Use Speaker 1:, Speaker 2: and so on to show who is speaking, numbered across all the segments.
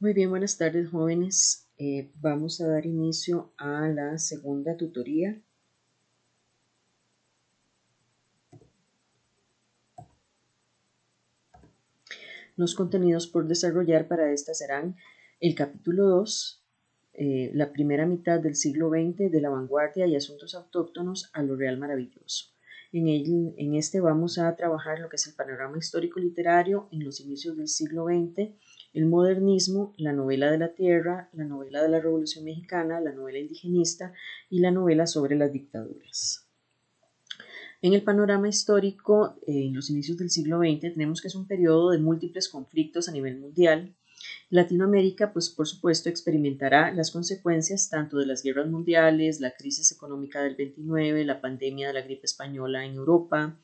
Speaker 1: Muy bien, buenas tardes jóvenes. Vamos a dar inicio a la segunda tutoría. Los contenidos por desarrollar para esta serán el capítulo 2, la primera mitad del siglo XX, de la vanguardia y asuntos autóctonos a lo real maravilloso. En este vamos a trabajar lo que es el panorama histórico literario en los inicios del siglo XX, el modernismo, la novela de la tierra, la novela de la Revolución Mexicana, la novela indigenista y la novela sobre las dictaduras. En el panorama histórico, en los inicios del siglo XX, tenemos que es un periodo de múltiples conflictos a nivel mundial. Latinoamérica, pues por supuesto, experimentará las consecuencias tanto de las guerras mundiales, la crisis económica del 29, la pandemia de la gripe española en Europa,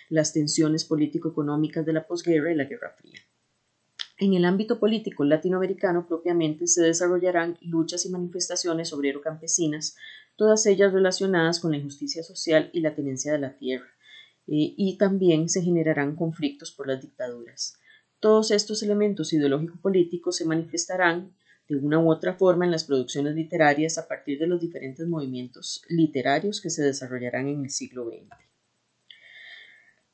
Speaker 1: las tensiones político-económicas de la posguerra y la Guerra Fría. En el ámbito político latinoamericano propiamente se desarrollarán luchas y manifestaciones obrero-campesinas, todas ellas relacionadas con la injusticia social y la tenencia de la tierra, y también se generarán conflictos por las dictaduras. Todos estos elementos ideológico-políticos se manifestarán de una u otra forma en las producciones literarias a partir de los diferentes movimientos literarios que se desarrollarán en el siglo XX.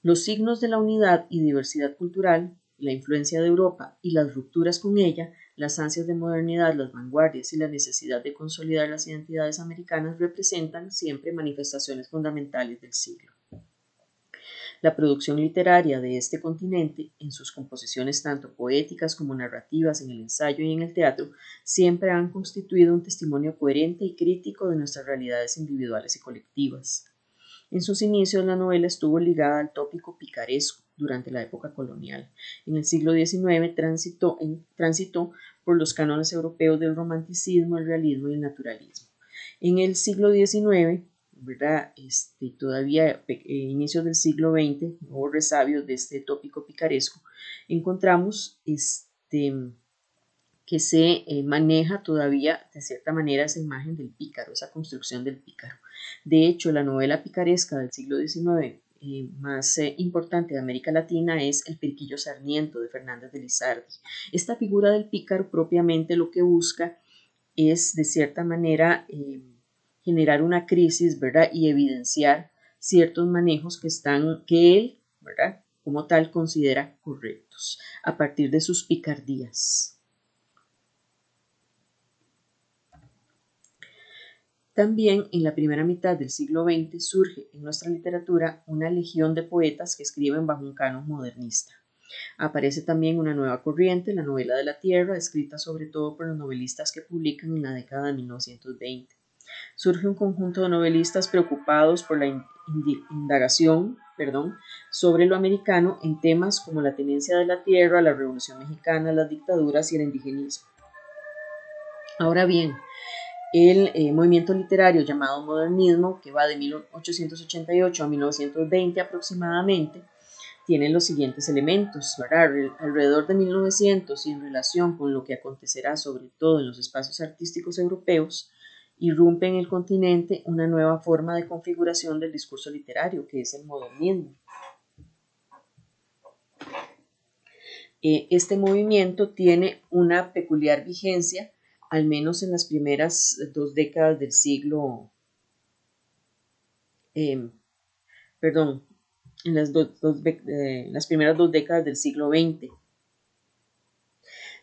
Speaker 1: Los signos de la unidad y diversidad cultural, la influencia de Europa y las rupturas con ella, las ansias de modernidad, las vanguardias y la necesidad de consolidar las identidades americanas representan siempre manifestaciones fundamentales del siglo. La producción literaria de este continente, en sus composiciones tanto poéticas como narrativas, en el ensayo y en el teatro, siempre han constituido un testimonio coherente y crítico de nuestras realidades individuales y colectivas. En sus inicios, la novela estuvo ligada al tópico picaresco durante la época colonial. En el siglo XIX transitó por los cánones europeos del romanticismo, el realismo y el naturalismo. En el siglo XIX, ¿verdad? Todavía inicios del siglo XX, hubo resabios de este tópico picaresco, encontramos que se maneja todavía de cierta manera esa imagen del pícaro, esa construcción del pícaro. De hecho, la novela picaresca del siglo XIX más importante de América Latina es El Periquillo Sarmiento de Fernández de Lizardi. Esta figura del pícaro propiamente lo que busca es de cierta manera generar una crisis, ¿verdad? Y evidenciar ciertos manejos que él, ¿verdad? Como tal considera correctos a partir de sus picardías. También en la primera mitad del siglo XX surge en nuestra literatura una legión de poetas que escriben bajo un canon modernista. Aparece también una nueva corriente, la novela de la tierra, escrita sobre todo por los novelistas que publican en la década de 1920. Surge un conjunto de novelistas preocupados por la indagación sobre lo americano en temas como la tenencia de la tierra, la Revolución Mexicana, las dictaduras y el indigenismo. Ahora bien, el movimiento literario llamado modernismo, que va de 1888 a 1920 aproximadamente, tiene los siguientes elementos, ¿verdad? Alrededor de 1900 y en relación con lo que acontecerá sobre todo en los espacios artísticos europeos, irrumpe en el continente una nueva forma de configuración del discurso literario, que es el modernismo. Este movimiento tiene una peculiar vigencia, al menos en las primeras dos décadas del siglo, eh, perdón, en las primeras dos décadas del siglo XX.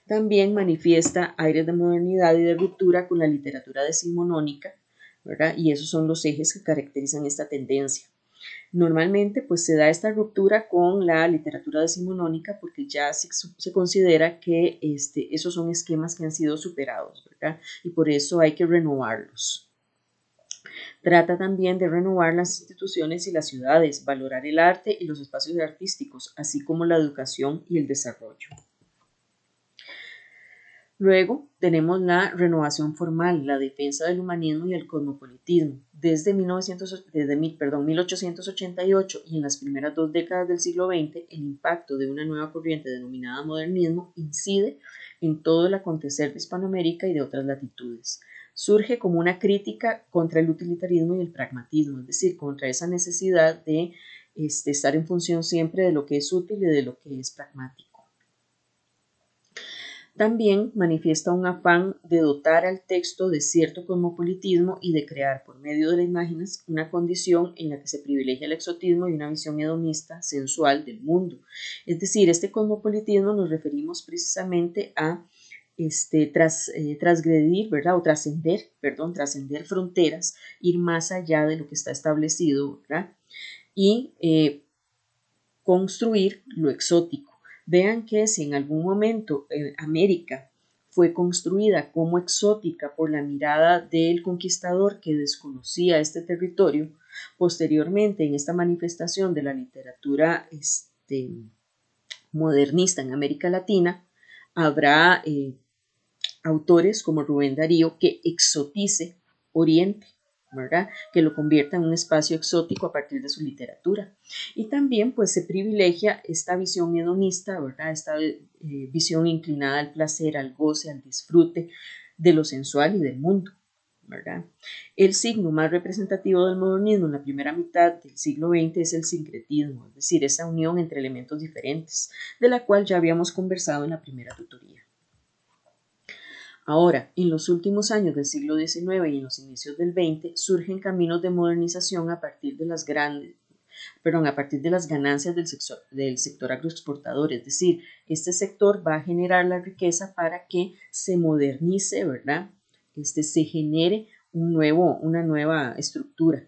Speaker 1: También manifiesta aires de modernidad y de ruptura con la literatura decimonónica, ¿verdad? Y esos son los ejes que caracterizan esta tendencia. Normalmente pues se da esta ruptura con la literatura decimonónica porque ya se considera que esos son esquemas que han sido superados, ¿verdad? Y por eso hay que renovarlos. Trata también de renovar las instituciones y las ciudades, valorar el arte y los espacios artísticos, así como la educación y el desarrollo. Luego tenemos la renovación formal, la defensa del humanismo y el cosmopolitismo. Desde 1888 y en las primeras dos décadas del siglo XX, el impacto de una nueva corriente denominada modernismo incide en todo el acontecer de Hispanoamérica y de otras latitudes. Surge como una crítica contra el utilitarismo y el pragmatismo, es decir, contra esa necesidad de estar en función siempre de lo que es útil y de lo que es pragmático. También manifiesta un afán de dotar al texto de cierto cosmopolitismo y de crear por medio de las imágenes una condición en la que se privilegia el exotismo y una visión hedonista, sensual del mundo. Es decir, este cosmopolitismo nos referimos precisamente a transgredir, ¿verdad? O trascender, perdón, trascender fronteras, ir más allá de lo que está establecido, ¿verdad? Y construir lo exótico. Vean que si en algún momento América fue construida como exótica por la mirada del conquistador que desconocía este territorio, posteriormente en esta manifestación de la literatura modernista en América Latina, habrá autores como Rubén Darío que exotice Oriente, ¿verdad? Que lo convierta en un espacio exótico a partir de su literatura. Y también pues se privilegia esta visión hedonista, ¿verdad? Esta visión inclinada al placer, al goce, al disfrute de lo sensual y del mundo, ¿verdad? El signo más representativo del modernismo en la primera mitad del siglo XX es el sincretismo, es decir, esa unión entre elementos diferentes, de la cual ya habíamos conversado en la primera tutoría. Ahora, en los últimos años del siglo XIX y en los inicios del XX, surgen caminos de modernización a partir de las ganancias del sector agroexportador, es decir, este sector va a generar la riqueza para que se modernice, ¿verdad? Se genere una nueva estructura.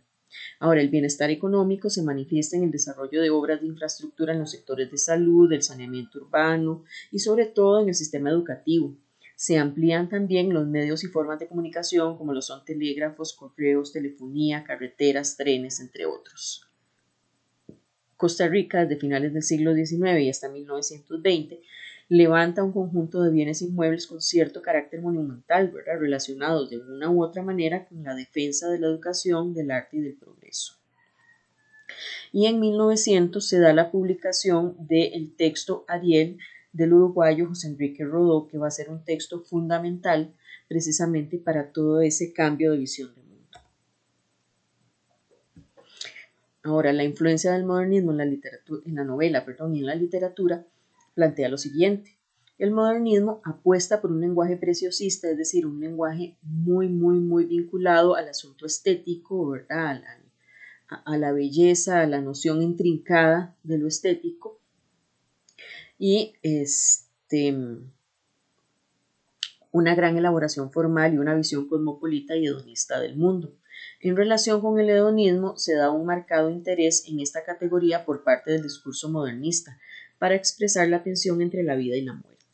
Speaker 1: Ahora, el bienestar económico se manifiesta en el desarrollo de obras de infraestructura en los sectores de salud, del saneamiento urbano y sobre todo en el sistema educativo. Se amplían también los medios y formas de comunicación como lo son telégrafos, correos, telefonía, carreteras, trenes, entre otros. Costa Rica, desde finales del siglo XIX y hasta 1920, levanta un conjunto de bienes inmuebles con cierto carácter monumental, ¿verdad? Relacionados de una u otra manera con la defensa de la educación, del arte y del progreso. Y en 1900 se da la publicación del texto Ariel del uruguayo José Enrique Rodó, que va a ser un texto fundamental precisamente para todo ese cambio de visión del mundo. Ahora, la influencia del modernismo en la novela y en la literatura plantea lo siguiente. El modernismo apuesta por un lenguaje preciosista, es decir, un lenguaje muy vinculado al asunto estético, ¿verdad? A la belleza, a la noción intrincada de lo estético y una gran elaboración formal y una visión cosmopolita y hedonista del mundo. En relación con el hedonismo, se da un marcado interés en esta categoría por parte del discurso modernista para expresar la tensión entre la vida y la muerte.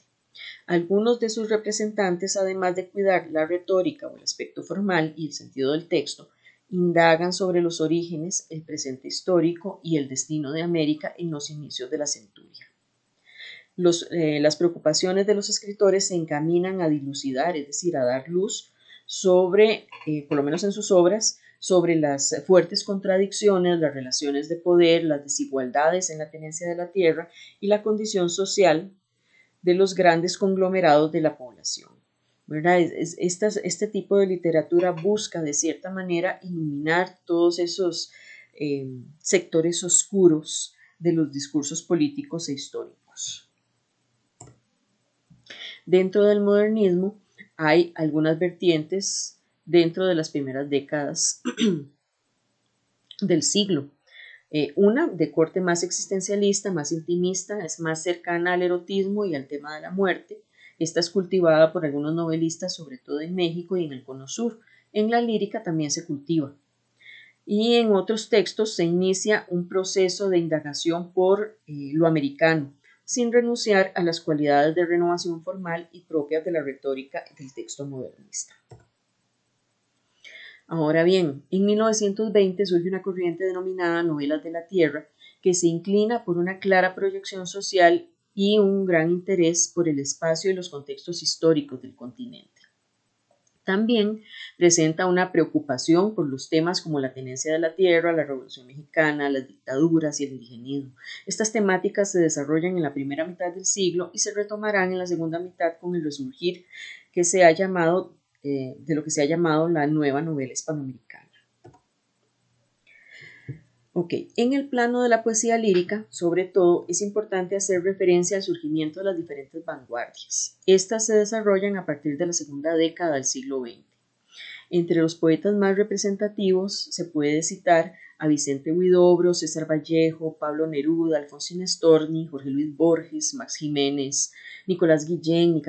Speaker 1: Algunos de sus representantes, además de cuidar la retórica o el aspecto formal y el sentido del texto, indagan sobre los orígenes, el presente histórico y el destino de América en los inicios de la centuria. Las preocupaciones de los escritores se encaminan a dilucidar, es decir, a dar luz sobre, por lo menos en sus obras, sobre las fuertes contradicciones, las relaciones de poder, las desigualdades en la tenencia de la tierra y la condición social de los grandes conglomerados de la población. ¿Verdad? Este tipo de literatura busca de cierta manera iluminar todos esos sectores oscuros de los discursos políticos e históricos. Dentro del modernismo hay algunas vertientes dentro de las primeras décadas del siglo. Una de corte más existencialista, más intimista, es más cercana al erotismo y al tema de la muerte. Esta es cultivada por algunos novelistas, sobre todo en México y en el Cono Sur. En la lírica también se cultiva. Y en otros textos se inicia un proceso de indagación por lo americano, sin renunciar a las cualidades de renovación formal y propias de la retórica del texto modernista. Ahora bien, en 1920 surge una corriente denominada Novelas de la Tierra, que se inclina por una clara proyección social y un gran interés por el espacio y los contextos históricos del continente. También presenta una preocupación por los temas como la tenencia de la tierra, la Revolución Mexicana, las dictaduras y el indigenismo. Estas temáticas se desarrollan en la primera mitad del siglo y se retomarán en la segunda mitad con el resurgir que se ha llamado, de lo que se ha llamado la nueva novela hispanoamericana. Ok, en el plano de la poesía lírica, sobre todo, es importante hacer referencia al surgimiento de las diferentes vanguardias. Estas se desarrollan a partir de la segunda década del siglo XX. Entre los poetas más representativos se puede citar a Vicente Huidobro, César Vallejo, Pablo Neruda, Alfonsín Storni, Jorge Luis Borges, Max Jiménez, Nicolás Guillén,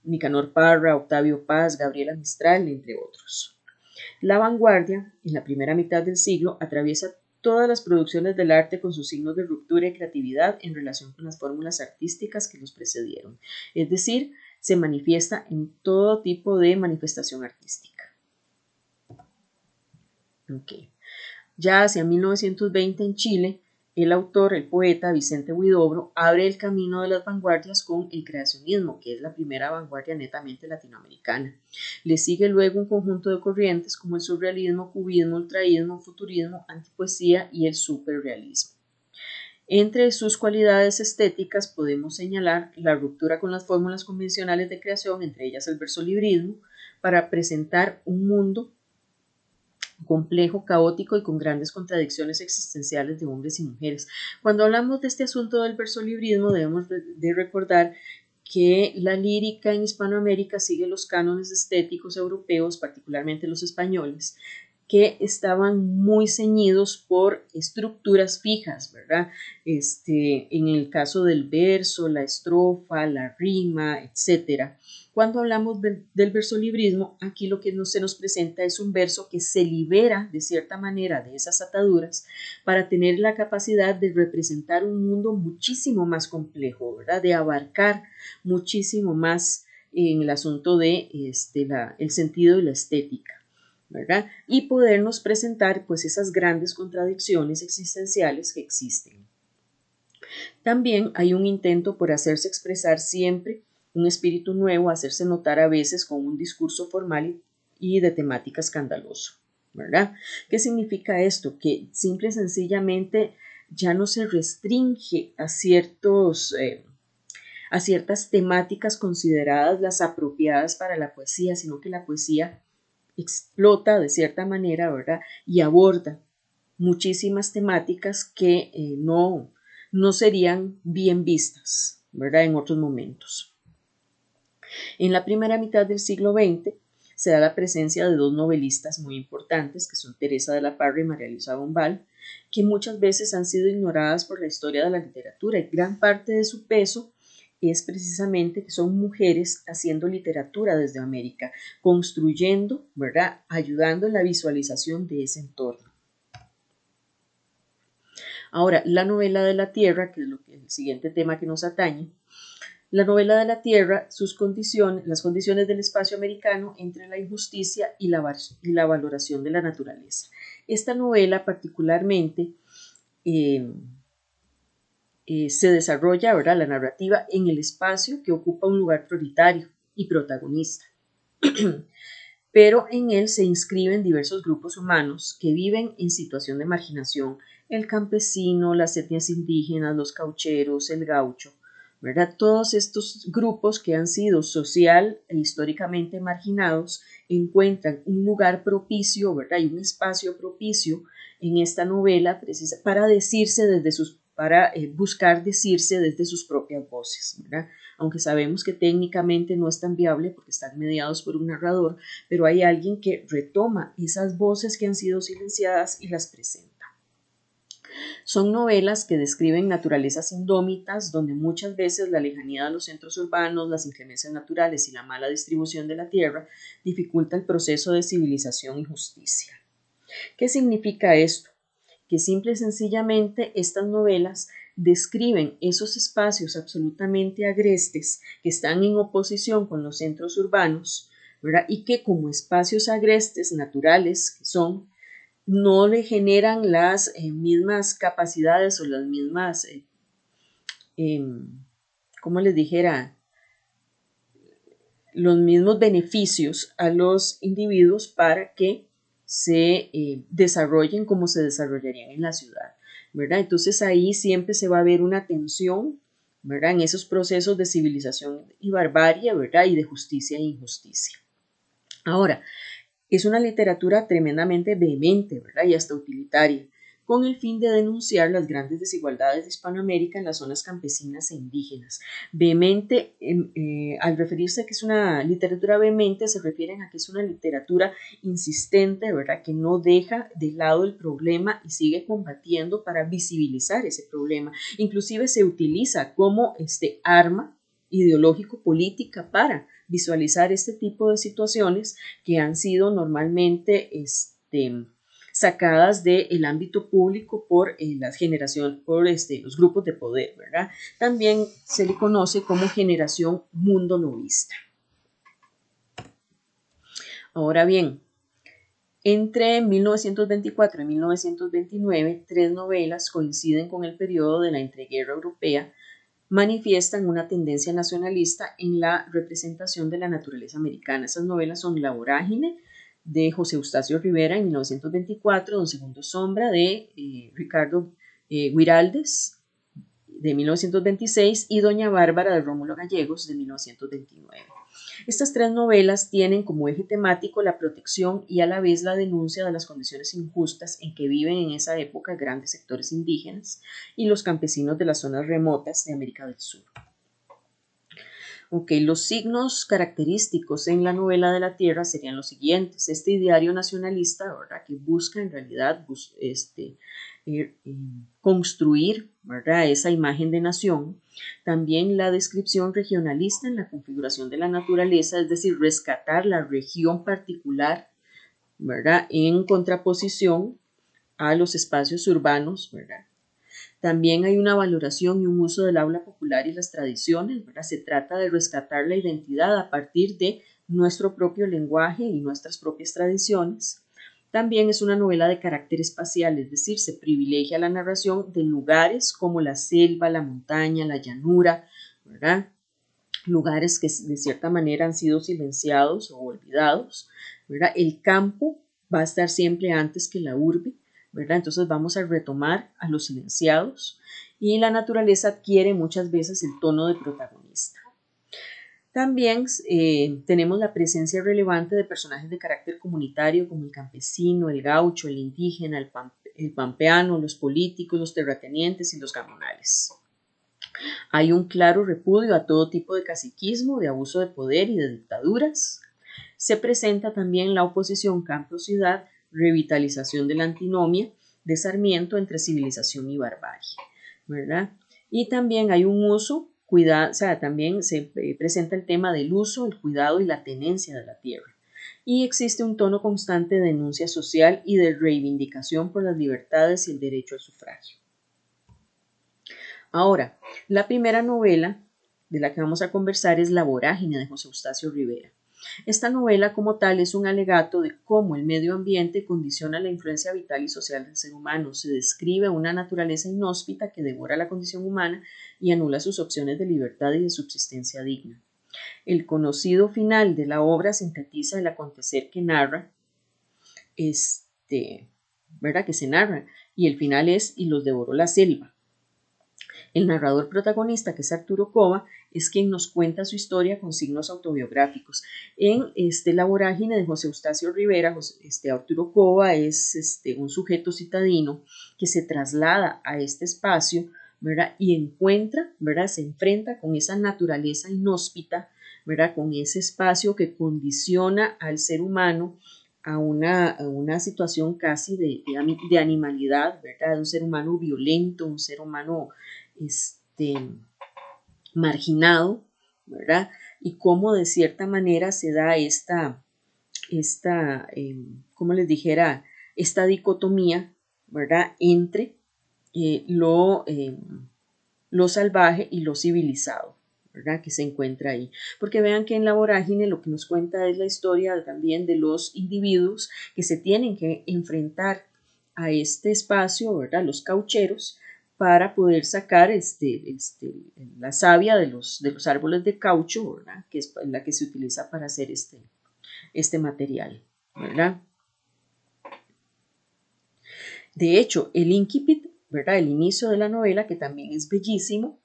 Speaker 1: Nicanor Parra, Octavio Paz, Gabriela Mistral, entre otros. La vanguardia, en la primera mitad del siglo, atraviesa todas las producciones del arte con sus signos de ruptura y creatividad en relación con las fórmulas artísticas que los precedieron. Es decir, se manifiesta en todo tipo de manifestación artística. Okay. Ya hacia 1920 en Chile, el autor, el poeta Vicente Huidobro, abre el camino de las vanguardias con el creacionismo, que es la primera vanguardia netamente latinoamericana. Le sigue luego un conjunto de corrientes como el surrealismo, cubismo, ultraísmo, futurismo, antipoesía y el superrealismo. Entre sus cualidades estéticas podemos señalar la ruptura con las fórmulas convencionales de creación, entre ellas el versolibrismo, para presentar un mundo complejo, caótico y con grandes contradicciones existenciales de hombres y mujeres. Cuando hablamos de este asunto del versolibrismo, debemos de recordar que la lírica en Hispanoamérica sigue los cánones estéticos europeos, particularmente los españoles, que estaban muy ceñidos por estructuras fijas, ¿verdad? En el caso del verso, la estrofa, la rima, etcétera. Cuando hablamos del versolibrismo, aquí lo que se nos presenta es un verso que se libera de cierta manera de esas ataduras para tener la capacidad de representar un mundo muchísimo más complejo, ¿verdad? De abarcar muchísimo más en el asunto de el sentido y la estética, ¿verdad? Y podernos presentar pues esas grandes contradicciones existenciales que existen. También hay un intento por hacerse expresar siempre un espíritu nuevo, hacerse notar a veces con un discurso formal y de temática escandaloso, ¿verdad? ¿Qué significa esto? Que simple y sencillamente ya no se restringe a ciertas temáticas consideradas las apropiadas para la poesía, sino que la poesía explota de cierta manera, ¿verdad? Y aborda muchísimas temáticas que no serían bien vistas, ¿verdad? En otros momentos. En la primera mitad del siglo XX se da la presencia de dos novelistas muy importantes, que son Teresa de la Parra y María Luisa Bombal, que muchas veces han sido ignoradas por la historia de la literatura, y gran parte de su peso es precisamente que son mujeres haciendo literatura desde América, construyendo, ¿verdad? Ayudando en la visualización de ese entorno. Ahora, la novela de la tierra, que es el siguiente tema que nos atañe, la novela de la tierra, las condiciones del espacio americano entre la injusticia y la valoración de la naturaleza. Esta novela particularmente se desarrolla, ¿verdad?, la narrativa en el espacio que ocupa un lugar prioritario y protagonista. Pero en él se inscriben diversos grupos humanos que viven en situación de marginación: el campesino, las etnias indígenas, los caucheros, el gaucho, ¿verdad? Todos estos grupos que han sido social e históricamente marginados encuentran un lugar propicio, ¿verdad? Y un espacio propicio en esta novela para buscar decirse desde sus propias voces, ¿verdad? Aunque sabemos que técnicamente no es tan viable porque están mediados por un narrador, pero hay alguien que retoma esas voces que han sido silenciadas y las presenta. Son novelas que describen naturalezas indómitas, donde muchas veces la lejanía de los centros urbanos, las inclemencias naturales y la mala distribución de la tierra dificulta el proceso de civilización y justicia. ¿Qué significa esto? Que simple y sencillamente estas novelas describen esos espacios absolutamente agrestes que están en oposición con los centros urbanos, ¿verdad? Y que como espacios agrestes naturales que son, no le generan las mismas capacidades o las mismas, como les dijera, los mismos beneficios a los individuos para que se desarrollen como se desarrollarían en la ciudad, ¿verdad? Entonces ahí siempre se va a ver una tensión, ¿verdad?, en esos procesos de civilización y barbarie, ¿verdad?, y de justicia e injusticia. Ahora, es una literatura tremendamente vehemente, ¿verdad?, y hasta utilitaria. con el fin de denunciar las grandes desigualdades de Hispanoamérica en las zonas campesinas e indígenas. Vehemente, al referirse a que es una literatura vehemente, se refieren a que es una literatura insistente, ¿verdad? Que no deja de lado el problema y sigue combatiendo para visibilizar ese problema. Inclusive se utiliza como arma ideológico política para visualizar este tipo de situaciones que han sido normalmente sacadas del ámbito público por las generaciones, por los grupos de poder, ¿verdad? También se le conoce como generación mundo novista. Ahora bien, entre 1924 y 1929, 3 novelas coinciden con el periodo de la entreguerra europea, manifiestan una tendencia nacionalista en la representación de la naturaleza americana. Esas novelas son La Vorágine, de José Eustacio Rivera en 1924, Don Segundo Sombra de Ricardo Guiraldes de 1926 y Doña Bárbara de Rómulo Gallegos de 1929. Estas 3 novelas tienen como eje temático la protección y a la vez la denuncia de las condiciones injustas en que viven en esa época grandes sectores indígenas y los campesinos de las zonas remotas de América del Sur. Ok, los signos característicos en la novela de la tierra serían los siguientes. Este ideario nacionalista, ¿verdad?, que busca en realidad construir, ¿verdad?, esa imagen de nación. También la descripción regionalista en la configuración de la naturaleza, es decir, rescatar la región particular, ¿verdad?, en contraposición a los espacios urbanos, ¿verdad? También hay una valoración y un uso del habla popular y las tradiciones, ¿verdad? Se trata de rescatar la identidad a partir de nuestro propio lenguaje y nuestras propias tradiciones. También es una novela de carácter espacial, es decir, se privilegia la narración de lugares como la selva, la montaña, la llanura, ¿verdad? Lugares que de cierta manera han sido silenciados o olvidados, ¿verdad? El campo va a estar siempre antes que la urbe, ¿verdad? Entonces vamos a retomar a los silenciados y la naturaleza adquiere muchas veces el tono de protagonista. También tenemos la presencia relevante de personajes de carácter comunitario como el campesino, el gaucho, el indígena, el pampeano, los políticos, los terratenientes y los gamonales. Hay un claro repudio a todo tipo de caciquismo, de abuso de poder y de dictaduras. Se presenta también la oposición campo-ciudad, revitalización de la antinomia de Sarmiento entre civilización y barbarie, ¿verdad? Y también hay un uso, también se presenta el tema del uso, el cuidado y la tenencia de la tierra. Y existe un tono constante de denuncia social y de reivindicación por las libertades y el derecho al sufragio. Ahora, la primera novela de la que vamos a conversar es La Vorágine de José Eustacio Rivera. Esta novela como tal es un alegato de cómo el medio ambiente condiciona la influencia vital y social del ser humano. Se describe una naturaleza inhóspita que devora la condición humana y anula sus opciones de libertad y de subsistencia digna. El conocido final de la obra sintetiza el acontecer que narra, ¿verdad? Que se narra, y el final es: y los devoró la selva. El narrador protagonista, que es Arturo Cova, es quien nos cuenta su historia con signos autobiográficos. En La Vorágine de José Eustacio Rivera, Arturo Cova es un sujeto citadino que se traslada a este espacio, ¿verdad? Y encuentra, ¿verdad? Se enfrenta con esa naturaleza inhóspita, ¿verdad? Con ese espacio que condiciona al ser humano a una situación casi de animalidad, ¿verdad? Un ser humano violento, un ser humano marginado, ¿verdad? Y cómo de cierta manera se da como les dijera, esta dicotomía, ¿verdad? Entre lo salvaje y lo civilizado, ¿verdad? Que se encuentra ahí. Porque vean que en La Vorágine lo que nos cuenta es la historia también de los individuos que se tienen que enfrentar a este espacio, ¿verdad? Los caucheros, para poder sacar la savia de los árboles de caucho, ¿verdad? Que es la que se utiliza para hacer este material, ¿verdad? De hecho, el incipit, ¿verdad? El inicio de la novela, que también es bellísimo,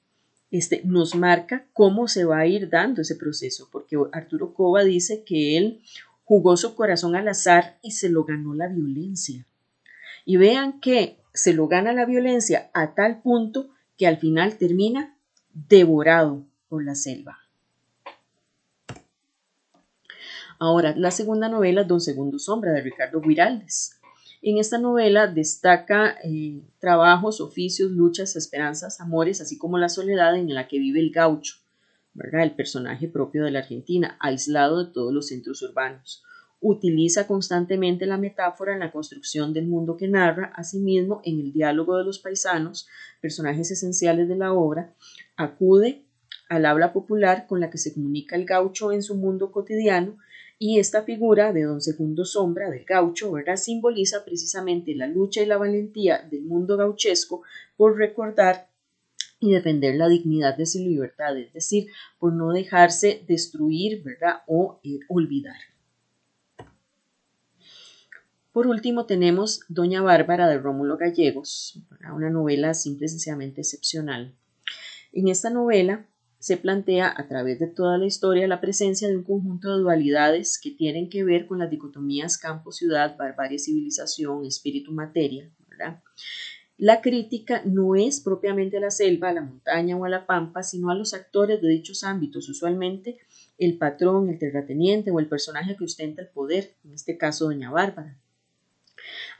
Speaker 1: nos marca cómo se va a ir dando ese proceso, porque Arturo Cova dice que él jugó su corazón al azar y se lo ganó la violencia. Y vean que se lo gana la violencia a tal punto que al final termina devorado por la selva. Ahora, la segunda novela, Don Segundo Sombra, de Ricardo Guiraldes. En esta novela destaca trabajos, oficios, luchas, esperanzas, amores, así como la soledad en la que vive el gaucho, ¿verdad? El personaje propio de la Argentina, aislado de todos los centros urbanos. Utiliza constantemente la metáfora en la construcción del mundo que narra, asimismo en el diálogo de los paisanos, personajes esenciales de la obra, acude al habla popular con la que se comunica el gaucho en su mundo cotidiano, y esta figura de Don Segundo Sombra, del gaucho, ¿verdad?, simboliza precisamente la lucha y la valentía del mundo gauchesco por recordar y defender la dignidad de su libertad, es decir, por no dejarse destruir, ¿verdad?, o olvidar. Por último tenemos Doña Bárbara de Rómulo Gallegos, una novela simple y sencillamente excepcional. En esta novela se plantea a través de toda la historia la presencia de un conjunto de dualidades que tienen que ver con las dicotomías campo-ciudad, barbarie-civilización, espíritu-materia, ¿verdad? La crítica no es propiamente a la selva, a la montaña o a la pampa, sino a los actores de dichos ámbitos, usualmente el patrón, el terrateniente o el personaje que ostenta el poder, en este caso Doña Bárbara.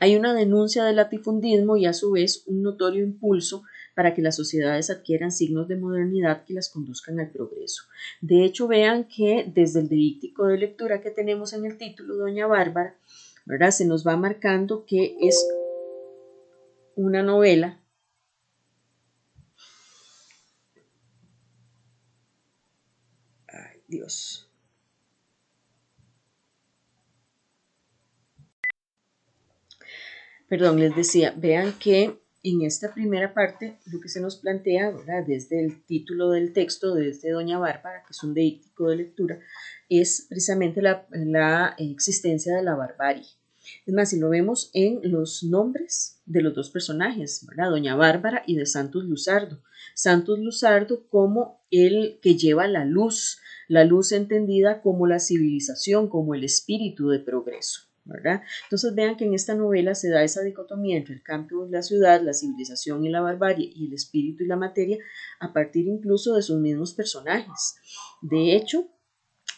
Speaker 1: Hay una denuncia del latifundismo y a su vez un notorio impulso para que las sociedades adquieran signos de modernidad que las conduzcan al progreso. De hecho, vean que desde el díptico de lectura que tenemos en el título, Doña Bárbara, ¿verdad?, se nos va marcando que es una novela Dios. Perdón, les decía, vean que en esta primera parte lo que se nos plantea, ¿verdad?, desde el título del texto, desde Doña Bárbara, que es un díptico de lectura, es precisamente la existencia de la barbarie. Es más, si lo vemos en los nombres de los dos personajes, ¿verdad?, Doña Bárbara y de Santos Luzardo. Santos Luzardo como el que lleva la luz entendida como la civilización, como el espíritu de progreso, ¿verdad? Entonces vean que en esta novela se da esa dicotomía entre el campo y la ciudad, la civilización y la barbarie, y el espíritu y la materia, a partir incluso de sus mismos personajes. De hecho,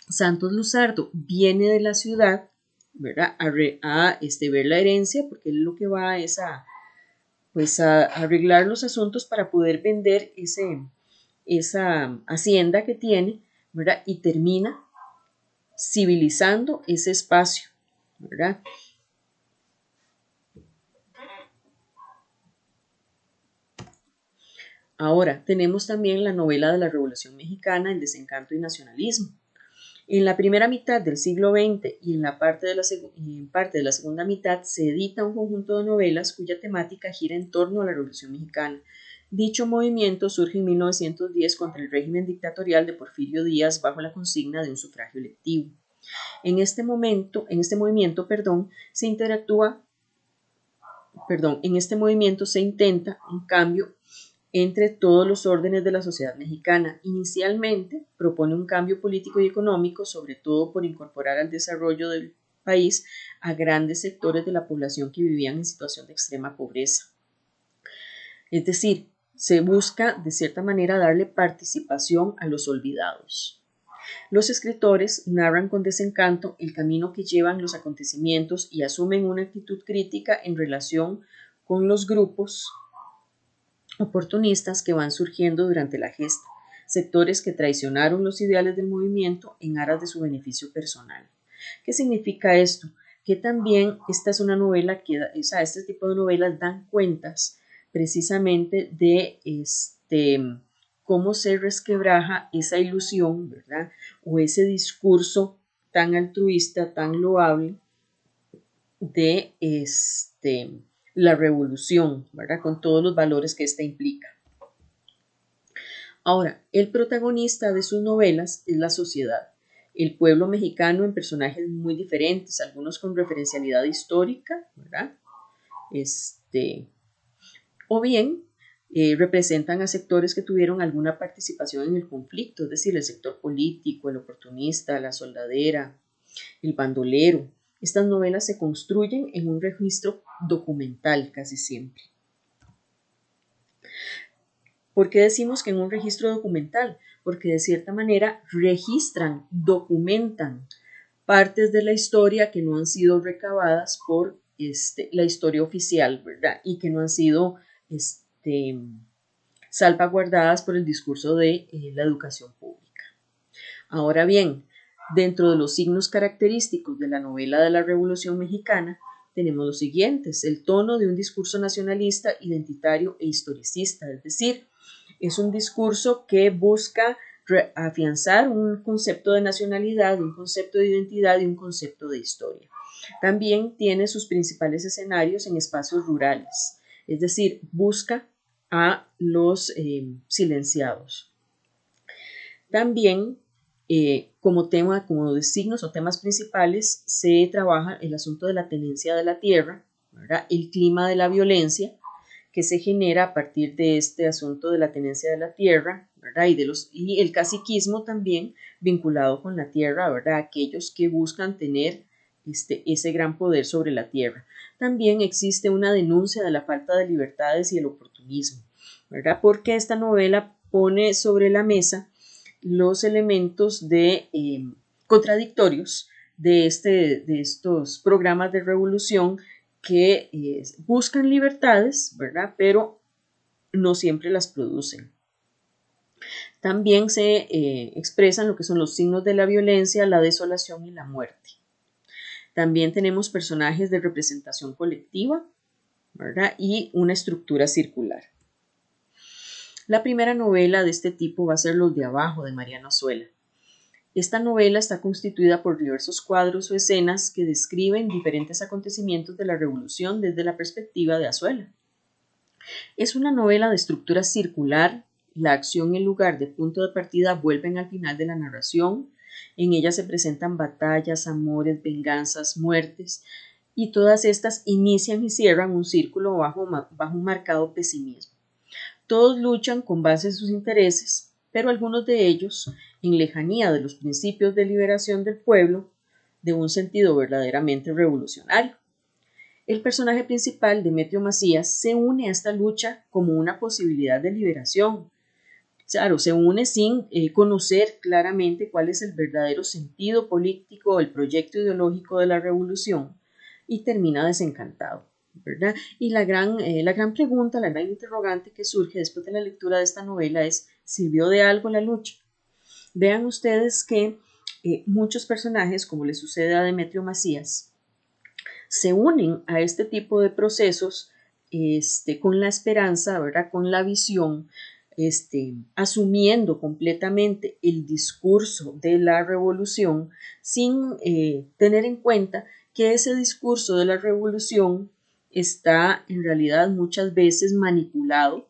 Speaker 1: Santos Luzardo viene de la ciudad, ¿verdad?, a ver la herencia, porque él lo que va es a arreglar los asuntos para poder vender esa hacienda que tiene, ¿verdad?, y termina civilizando ese espacio, ¿verdad? Ahora, tenemos también la novela de la Revolución Mexicana, El desencanto y nacionalismo. En la primera mitad del siglo XX y en parte de la segunda mitad se edita un conjunto de novelas cuya temática gira en torno a la Revolución Mexicana. Dicho movimiento surge en 1910 contra el régimen dictatorial de Porfirio Díaz bajo la consigna de un sufragio electivo. En este movimiento, se intenta un cambio entre todos los órdenes de la sociedad mexicana. Inicialmente propone un cambio político y económico, sobre todo por incorporar al desarrollo del país a grandes sectores de la población que vivían en situación de extrema pobreza. Es decir, se busca de cierta manera darle participación a los olvidados. Los escritores narran con desencanto el camino que llevan los acontecimientos y asumen una actitud crítica en relación con los grupos oportunistas que van surgiendo durante la gesta, sectores que traicionaron los ideales del movimiento en aras de su beneficio personal. ¿Qué significa esto? Que también esta es una novela que, este tipo de novelas dan cuentas precisamente de cómo se resquebraja esa ilusión, ¿verdad?, o ese discurso tan altruista, tan loable de la revolución, ¿verdad?, con todos los valores que esta implica. Ahora, el protagonista de sus novelas es la sociedad, el pueblo mexicano en personajes muy diferentes, algunos con referencialidad histórica, ¿verdad?, o bien representan a sectores que tuvieron alguna participación en el conflicto, es decir, el sector político, el oportunista, la soldadera, el bandolero. Estas novelas se construyen en un registro documental casi siempre. ¿Por qué decimos que en un registro documental? Porque de cierta manera registran, documentan partes de la historia que no han sido recabadas por la historia oficial, ¿verdad? Y que no han sido salvaguardadas por el discurso de la educación pública. Ahora bien, dentro de los signos característicos de la novela de la Revolución Mexicana, tenemos los siguientes: el tono de un discurso nacionalista, identitario e historicista, es decir, es un discurso que busca afianzar un concepto de nacionalidad, un concepto de identidad y un concepto de historia. También tiene sus principales escenarios en espacios rurales, es decir, busca a los silenciados. También como de signos o temas principales se trabaja el asunto de la tenencia de la tierra, ¿verdad? El clima de la violencia que se genera a partir de este asunto de la tenencia de la tierra, ¿verdad? Y el caciquismo también vinculado con la tierra, ¿verdad? Aquellos que buscan tener ese gran poder sobre la tierra. También existe una denuncia de la falta de libertades y el oportunismo, ¿verdad? Porque esta novela pone sobre la mesa los elementos contradictorios de estos programas de revolución que buscan libertades, ¿verdad? Pero no siempre las producen. También se expresan lo que son los signos de la violencia, la desolación y la muerte. También tenemos personajes de representación colectiva, ¿verdad? Y una estructura circular. La primera novela de este tipo va a ser Los de Abajo, de Mariano Azuela. Esta novela está constituida por diversos cuadros o escenas que describen diferentes acontecimientos de la Revolución desde la perspectiva de Azuela. Es una novela de estructura circular. La acción y el lugar de punto de partida vuelven al final de la narración. En ella se presentan batallas, amores, venganzas, muertes, y todas estas inician y cierran un círculo bajo un marcado pesimismo. Todos luchan con base en sus intereses, pero algunos de ellos, en lejanía de los principios de liberación del pueblo, de un sentido verdaderamente revolucionario. El personaje principal, Demetrio Macías, se une a esta lucha como una posibilidad de liberación. Claro, se une sin conocer claramente cuál es el verdadero sentido político o el proyecto ideológico de la revolución, y termina desencantado, ¿verdad? Y la gran pregunta, la gran interrogante que surge después de la lectura de esta novela es: ¿sirvió de algo la lucha? Vean ustedes que muchos personajes, como le sucede a Demetrio Macías, se unen a este tipo de procesos con la esperanza, ¿verdad? Con la visión, asumiendo completamente el discurso de la revolución sin tener en cuenta que ese discurso de la revolución está en realidad muchas veces manipulado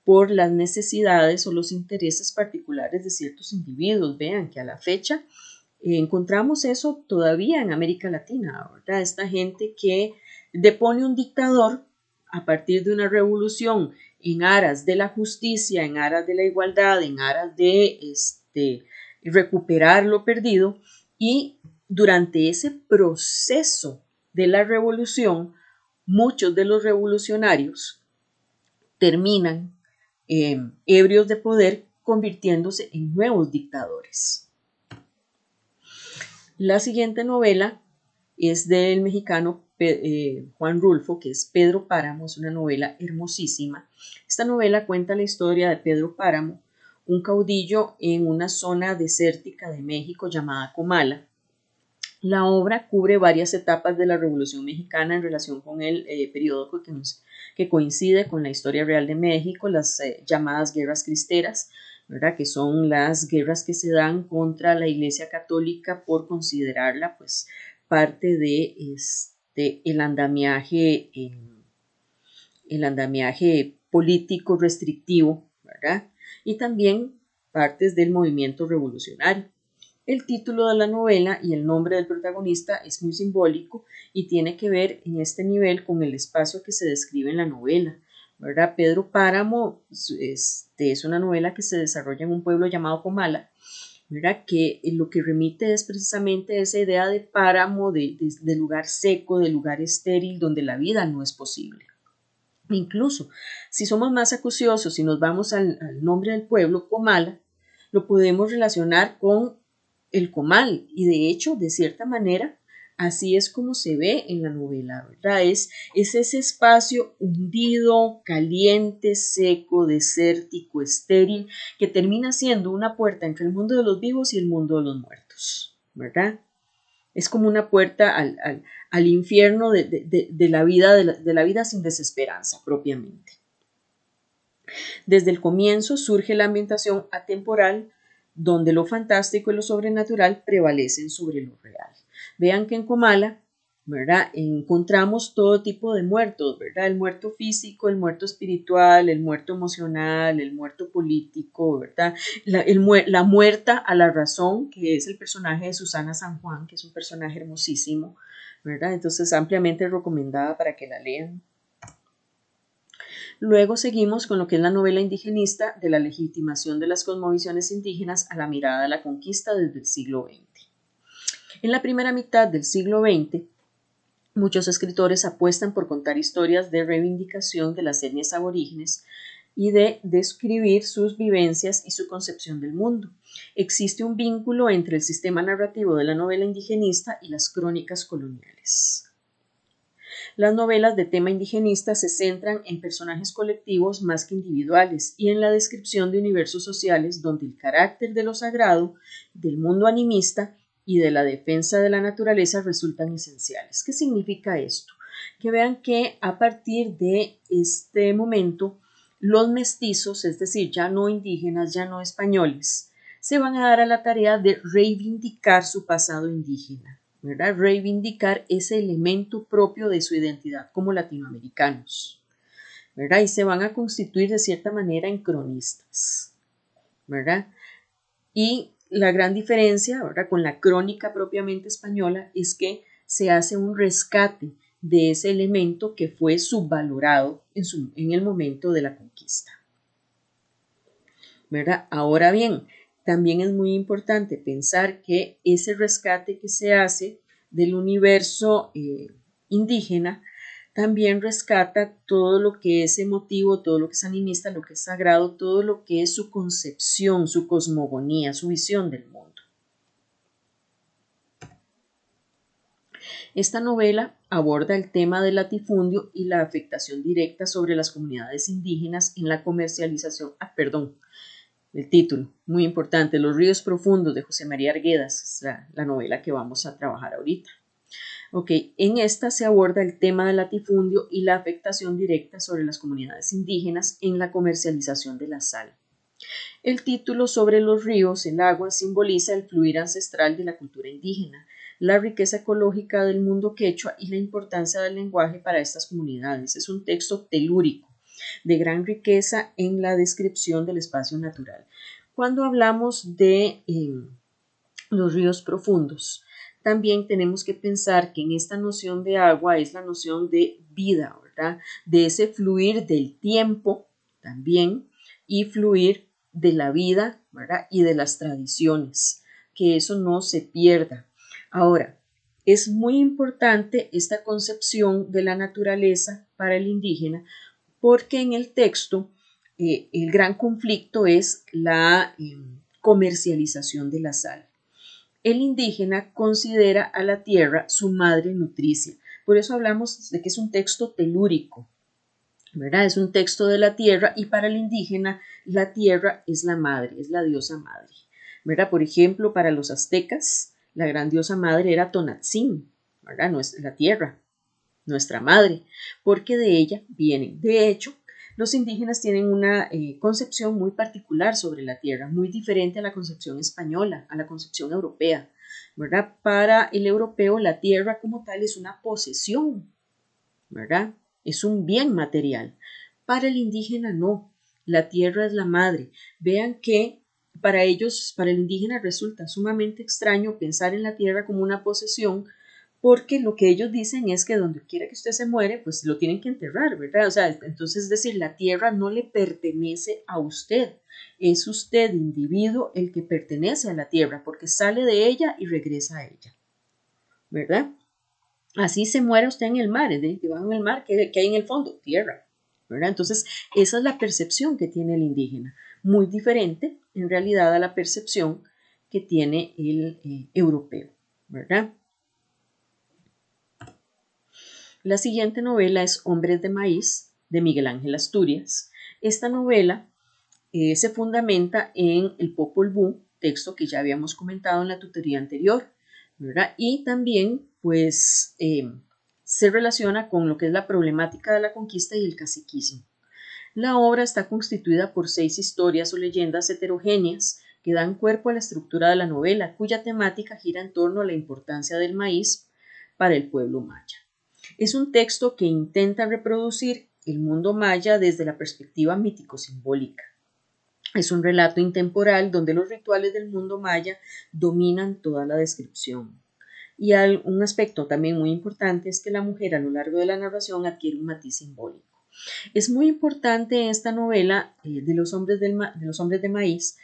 Speaker 1: por las necesidades o los intereses particulares de ciertos individuos. Vean que a la fecha encontramos eso todavía en América Latina, ¿verdad? Esta gente que depone un dictador a partir de una revolución en aras de la justicia, en aras de la igualdad, en aras de recuperar lo perdido, y durante ese proceso de la revolución, muchos de los revolucionarios terminan ebrios de poder, convirtiéndose en nuevos dictadores. La siguiente novela es del mexicano Juan Rulfo, que es Pedro Páramo. Es una novela hermosísima. Esta novela cuenta la historia de Pedro Páramo, un caudillo en una zona desértica de México llamada Comala. La obra cubre varias etapas de la Revolución Mexicana en relación con el periodo que coincide con la historia real de México, las llamadas guerras cristeras, ¿verdad? Que son las guerras que se dan contra la Iglesia Católica por considerarla pues parte de el andamiaje político restrictivo, ¿verdad? Y también partes del movimiento revolucionario. El título de la novela y el nombre del protagonista es muy simbólico y tiene que ver en este nivel con el espacio que se describe en la novela, ¿verdad? Pedro Páramo es una novela que se desarrolla en un pueblo llamado Comala, ¿verdad? Que lo que remite es precisamente esa idea de páramo, de lugar seco, de lugar estéril, donde la vida no es posible. Incluso, si somos más acuciosos y nos vamos al nombre del pueblo, Comala, lo podemos relacionar con el comal y de hecho, de cierta manera, así es como se ve en la novela, ¿verdad? Es ese espacio hundido, caliente, seco, desértico, estéril, que termina siendo una puerta entre el mundo de los vivos y el mundo de los muertos, ¿verdad? Es como una puerta al infierno de la vida, de la vida sin desesperanza propiamente. Desde el comienzo surge la ambientación atemporal donde lo fantástico y lo sobrenatural prevalecen sobre lo real. Vean que en Comala, ¿verdad? Encontramos todo tipo de muertos, ¿verdad? El muerto físico, el muerto espiritual, el muerto emocional, el muerto político, ¿verdad? La muerta a la razón, que es el personaje de Susana San Juan, que es un personaje hermosísimo, ¿verdad? Entonces ampliamente recomendada para que la lean. Luego seguimos con lo que es la novela indigenista de la legitimación de las cosmovisiones indígenas a la mirada de la conquista desde el siglo XX. En la primera mitad del siglo XX, muchos escritores apuestan por contar historias de reivindicación de las etnias aborígenes y de describir sus vivencias y su concepción del mundo. Existe un vínculo entre el sistema narrativo de la novela indigenista y las crónicas coloniales. Las novelas de tema indigenista se centran en personajes colectivos más que individuales y en la descripción de universos sociales donde el carácter de lo sagrado, del mundo animista y de la defensa de la naturaleza resultan esenciales. ¿Qué significa esto? Que vean que a partir de este momento los mestizos, es decir, ya no indígenas, ya no españoles, se van a dar a la tarea de reivindicar su pasado indígena, ¿verdad? Reivindicar ese elemento propio de su identidad como latinoamericanos, ¿verdad? Y se van a constituir de cierta manera en cronistas, ¿verdad? Y la gran diferencia, ¿verdad? Con la crónica propiamente española es que se hace un rescate de ese elemento que fue subvalorado en el momento de la conquista, ¿verdad? Ahora bien, también es muy importante pensar que ese rescate que se hace del universo indígena también rescata todo lo que es emotivo, todo lo que es animista, lo que es sagrado, todo lo que es su concepción, su cosmogonía, su visión del mundo. Esta novela aborda el tema del latifundio y la afectación directa sobre las comunidades indígenas en la comercialización, el título, muy importante, Los ríos profundos de José María Arguedas, es la novela que vamos a trabajar ahorita. Ok, en esta se aborda el tema del latifundio y la afectación directa sobre las comunidades indígenas en la comercialización de la sal. El título sobre los ríos, el agua, simboliza el fluir ancestral de la cultura indígena, la riqueza ecológica del mundo quechua y la importancia del lenguaje para estas comunidades. Es un texto telúrico de gran riqueza en la descripción del espacio natural. Cuando hablamos de los ríos profundos, también tenemos que pensar que en esta noción de agua es la noción de vida, ¿verdad? De ese fluir del tiempo también y fluir de la vida, ¿verdad? Y de las tradiciones, que eso no se pierda. Ahora, es muy importante esta concepción de la naturaleza para el indígena porque en el texto el gran conflicto es la comercialización de la sal. El indígena considera a la tierra su madre nutricia. Por eso hablamos de que es un texto telúrico, ¿verdad? Es un texto de la tierra y para el indígena la tierra es la madre, es la diosa madre, ¿verdad? Por ejemplo, para los aztecas, la gran diosa madre era Tonatzin, ¿verdad? No es la tierra, nuestra madre, porque de ella vienen. De hecho, los indígenas tienen una concepción muy particular sobre la tierra, muy diferente a la concepción española, a la concepción europea, ¿verdad? Para el europeo la tierra como tal es una posesión, ¿verdad? Es un bien material. Para el indígena no, la tierra es la madre. Vean que para ellos, para el indígena resulta sumamente extraño pensar en la tierra como una posesión porque lo que ellos dicen es que donde quiera que usted se muere, pues lo tienen que enterrar, ¿verdad? O sea, entonces es decir, la tierra no le pertenece a usted, es usted, individuo, el que pertenece a la tierra, porque sale de ella y regresa a ella, ¿verdad? Así se muere usted en el mar, debajo del mar, ¿qué hay en el fondo? Tierra, ¿verdad? Entonces, esa es la percepción que tiene el indígena, muy diferente en realidad a la percepción que tiene el europeo, ¿verdad? La siguiente novela es Hombres de Maíz, de Miguel Ángel Asturias. Esta novela se fundamenta en el Popol Vuh, texto que ya habíamos comentado en la tutoría anterior, ¿verdad? Y también, pues, se relaciona con lo que es la problemática de la conquista y el caciquismo. La obra está constituida por 6 historias o leyendas heterogéneas que dan cuerpo a la estructura de la novela, cuya temática gira en torno a la importancia del maíz para el pueblo maya. Es un texto que intenta reproducir el mundo maya desde la perspectiva mítico-simbólica. Es un relato intemporal donde los rituales del mundo maya dominan toda la descripción. Y un aspecto también muy importante es que la mujer a lo largo de la narración adquiere un matiz simbólico. Es muy importante esta novela de los hombres de maíz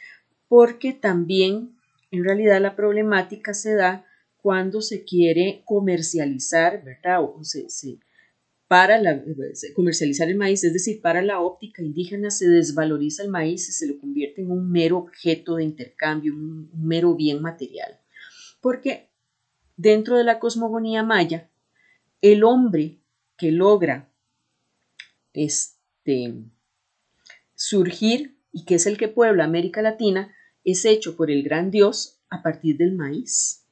Speaker 1: porque también en realidad la problemática se da cuando se quiere comercializar, ¿verdad? Para comercializar el maíz, es decir, para la óptica indígena se desvaloriza el maíz y se lo convierte en un mero objeto de intercambio, un mero bien material. Porque dentro de la cosmogonía maya, el hombre que logra surgir y que es el que puebla América Latina es hecho por el gran Dios a partir del maíz.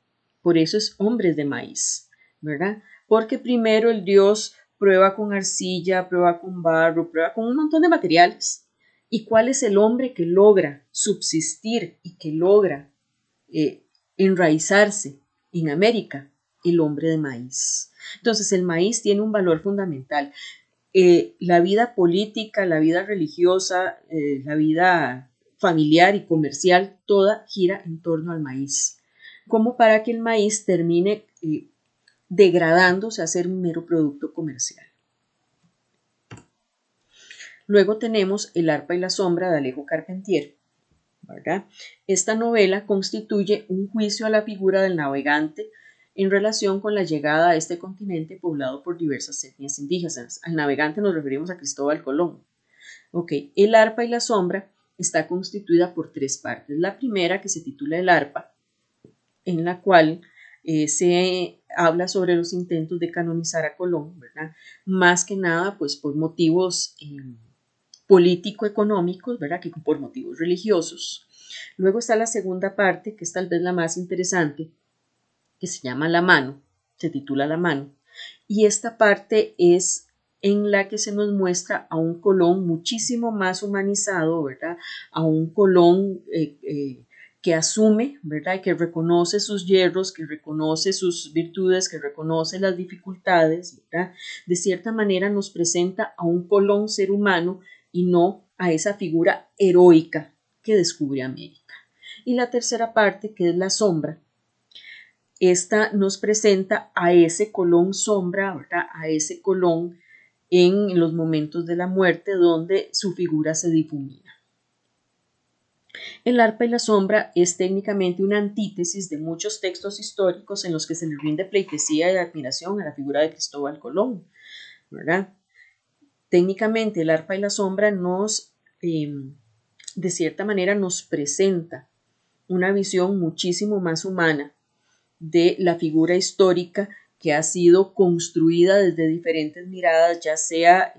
Speaker 1: Por eso es hombres de maíz, ¿verdad? Porque primero el Dios prueba con arcilla, prueba con barro, prueba con un montón de materiales. ¿Y cuál es el hombre que logra subsistir y que logra enraizarse en América? El hombre de maíz. Entonces el maíz tiene un valor fundamental. La vida política, la vida religiosa, la vida familiar y comercial, toda gira en torno al maíz, como para que el maíz termine degradándose a ser un mero producto comercial. Luego tenemos El arpa y la sombra de Alejo Carpentier, ¿verdad? Esta novela constituye un juicio a la figura del navegante en relación con la llegada a este continente poblado por diversas etnias indígenas. Al navegante nos referimos a Cristóbal Colón. El arpa y la sombra está constituida por 3 partes. La primera, que se titula El arpa, en la cual se habla sobre los intentos de canonizar a Colón, ¿verdad? Más que nada, pues por motivos político-económicos, ¿verdad? Que por motivos religiosos. Luego está la segunda parte, que es tal vez la más interesante, que se llama La mano, se titula La mano, y esta parte es en la que se nos muestra a un Colón muchísimo más humanizado, ¿verdad? A un Colón que asume, ¿verdad? Que reconoce sus hierros, que reconoce sus virtudes, que reconoce las dificultades, ¿verdad? De cierta manera nos presenta a un Colón ser humano y no a esa figura heroica que descubre América. Y la tercera parte, que es la sombra, esta nos presenta a ese Colón sombra, ¿verdad? A ese Colón en los momentos de la muerte donde su figura se difumina. El arpa y la sombra es técnicamente una antítesis de muchos textos históricos en los que se le rinde pleitesía y admiración a la figura de Cristóbal Colón, ¿verdad? Técnicamente el arpa y la sombra de cierta manera nos presenta una visión muchísimo más humana de la figura histórica que ha sido construida desde diferentes miradas, ya sea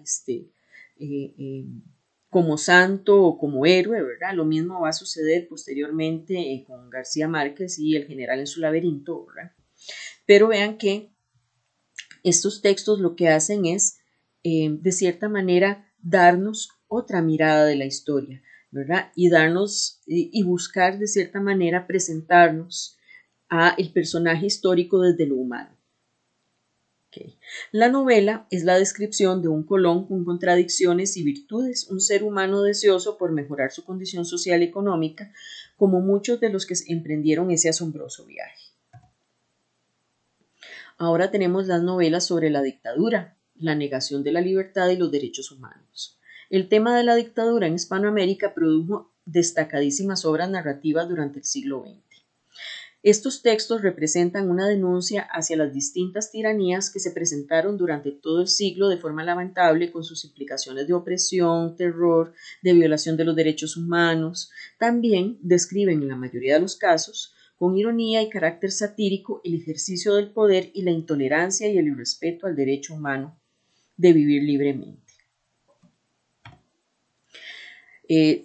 Speaker 1: como santo o como héroe, ¿verdad? Lo mismo va a suceder posteriormente con García Márquez y El general en su laberinto, ¿verdad? Pero vean que estos textos lo que hacen es, de cierta manera, darnos otra mirada de la historia, ¿verdad? Y darnos y buscar, de cierta manera, presentarnos a el personaje histórico desde lo humano. La novela es la descripción de un Colón con contradicciones y virtudes, un ser humano deseoso por mejorar su condición social y económica, como muchos de los que emprendieron ese asombroso viaje. Ahora tenemos las novelas sobre la dictadura, la negación de la libertad y los derechos humanos. El tema de la dictadura en Hispanoamérica produjo destacadísimas obras narrativas durante el siglo XX. Estos textos representan una denuncia hacia las distintas tiranías que se presentaron durante todo el siglo de forma lamentable, con sus implicaciones de opresión, terror, de violación de los derechos humanos. También describen en la mayoría de los casos, con ironía y carácter satírico, el ejercicio del poder y la intolerancia y el irrespeto al derecho humano de vivir libremente.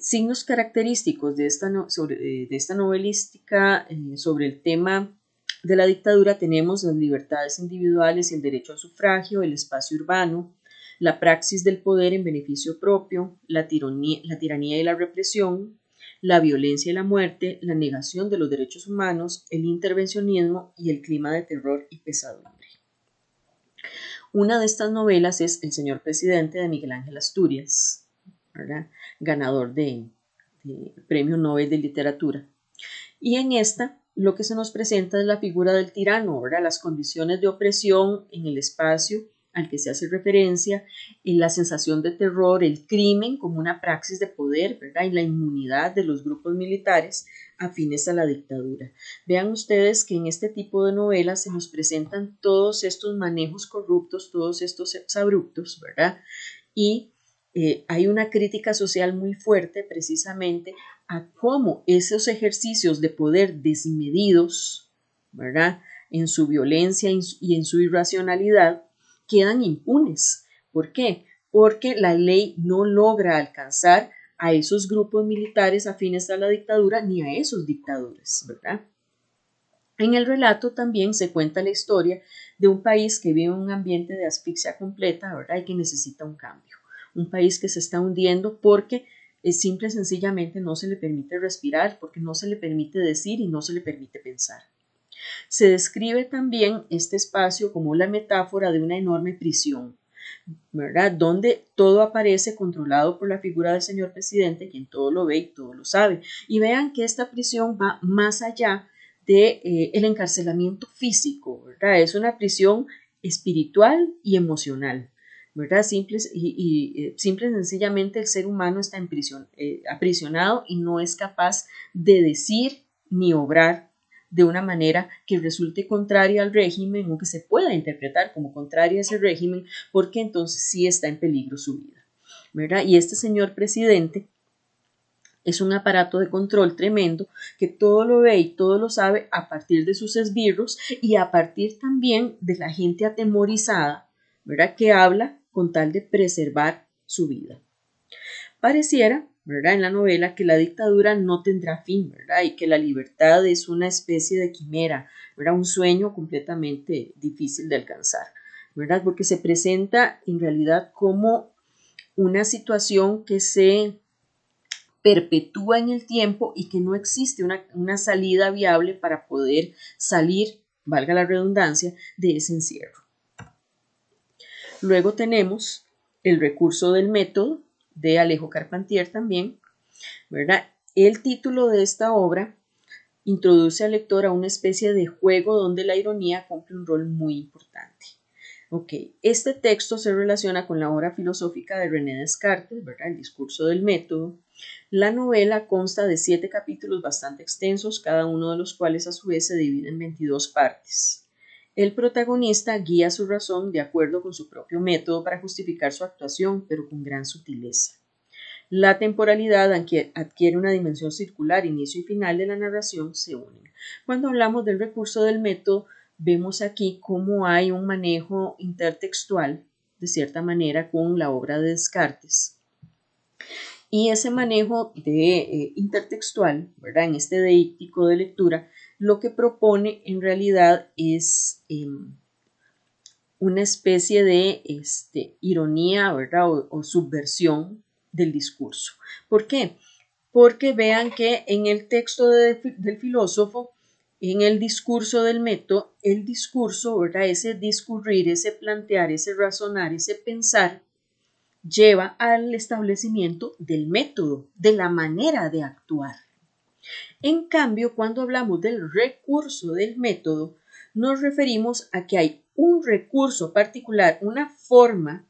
Speaker 1: Signos característicos de esta novelística sobre el tema de la dictadura tenemos las libertades individuales y el derecho al sufragio, el espacio urbano, la praxis del poder en beneficio propio, la tiranía y la represión, la violencia y la muerte, la negación de los derechos humanos, el intervencionismo y el clima de terror y pesadumbre. Una de estas novelas es El señor presidente de Miguel Ángel Asturias, ¿verdad? Ganador de Premio Nobel de Literatura. Y en esta lo que se nos presenta es la figura del tirano, ¿verdad? Las condiciones de opresión en el espacio al que se hace referencia, y la sensación de terror, el crimen como una praxis de poder, ¿verdad? Y la inmunidad de los grupos militares afines a la dictadura. Vean ustedes que en este tipo de novelas se nos presentan todos estos manejos corruptos, todos estos exabruptos, ¿verdad? Y hay una crítica social muy fuerte precisamente a cómo esos ejercicios de poder desmedidos, ¿verdad? En su violencia y en su irracionalidad quedan impunes. ¿Por qué? Porque la ley no logra alcanzar a esos grupos militares afines a la dictadura ni a esos dictadores, ¿verdad? En el relato también se cuenta la historia de un país que vive un ambiente de asfixia completa, ¿verdad? Y que necesita un cambio. Un país que se está hundiendo porque simple y sencillamente no se le permite respirar, porque no se le permite decir y no se le permite pensar. Se describe también este espacio como la metáfora de una enorme prisión, ¿verdad? Donde todo aparece controlado por la figura del señor presidente, quien todo lo ve y todo lo sabe. Y vean que esta prisión va más allá de el encarcelamiento físico, ¿verdad? Es una prisión espiritual y emocional, ¿verdad? Simple y sencillamente el ser humano está aprisionado y no es capaz de decir ni obrar de una manera que resulte contraria al régimen o que se pueda interpretar como contraria a ese régimen, porque entonces sí está en peligro su vida, ¿verdad? Y este señor presidente es un aparato de control tremendo que todo lo ve y todo lo sabe a partir de sus esbirros y a partir también de la gente atemorizada, ¿verdad? Que habla con tal de preservar su vida. Pareciera, ¿verdad?, en la novela que la dictadura no tendrá fin, ¿verdad? Y que la libertad es una especie de quimera, ¿verdad? Un sueño completamente difícil de alcanzar, ¿verdad? Porque se presenta en realidad como una situación que se perpetúa en el tiempo y que no existe una salida viable para poder salir, valga la redundancia, de ese encierro. Luego tenemos el recurso del método de Alejo Carpentier también, ¿verdad? El título de esta obra introduce al lector a una especie de juego donde la ironía cumple un rol muy importante. Ok, este texto se relaciona con la obra filosófica de René Descartes, ¿verdad? El discurso del método. La novela consta de 7 capítulos bastante extensos, cada uno de los cuales a su vez se divide en 22 partes. El protagonista guía su razón de acuerdo con su propio método para justificar su actuación, pero con gran sutileza. La temporalidad adquiere una dimensión circular, inicio y final de la narración se unen. Cuando hablamos del recurso del método, vemos aquí cómo hay un manejo intertextual, de cierta manera, con la obra de Descartes. Y ese manejo de intertextual, ¿verdad?, en este deíctico de lectura, lo que propone en realidad es una especie de ironía, ¿verdad?, o subversión del discurso. ¿Por qué? Porque vean que en el texto del filósofo, en el discurso del método, el discurso, ¿verdad?, ese discurrir, ese plantear, ese razonar, ese pensar, lleva al establecimiento del método, de la manera de actuar. En cambio, cuando hablamos del recurso del método, nos referimos a que hay un recurso particular, una forma,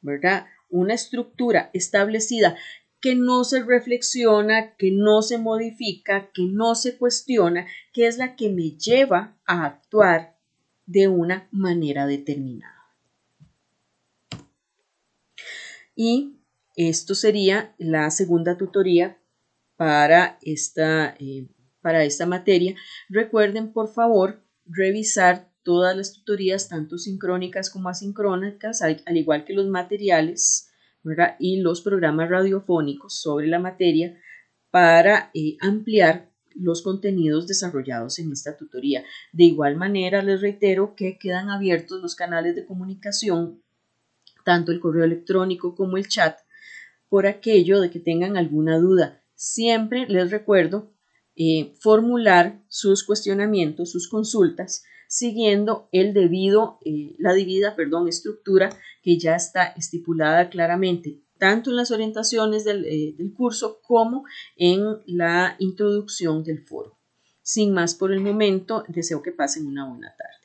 Speaker 1: ¿verdad?, una estructura establecida que no se reflexiona, que no se modifica, que no se cuestiona, que es la que me lleva a actuar de una manera determinada. Y esto sería la segunda tutoría para esta materia. Recuerden, por favor, revisar todas las tutorías, tanto sincrónicas como asincrónicas, al igual que los materiales, ¿verdad? Y los programas radiofónicos sobre la materia para ampliar los contenidos desarrollados en esta tutoría. De igual manera, les reitero que quedan abiertos los canales de comunicación, tanto el correo electrónico como el chat, por aquello de que tengan alguna duda. Siempre les recuerdo formular sus cuestionamientos, sus consultas, siguiendo la debida estructura que ya está estipulada claramente, tanto en las orientaciones del curso como en la introducción del foro. Sin más por el momento, deseo que pasen una buena tarde.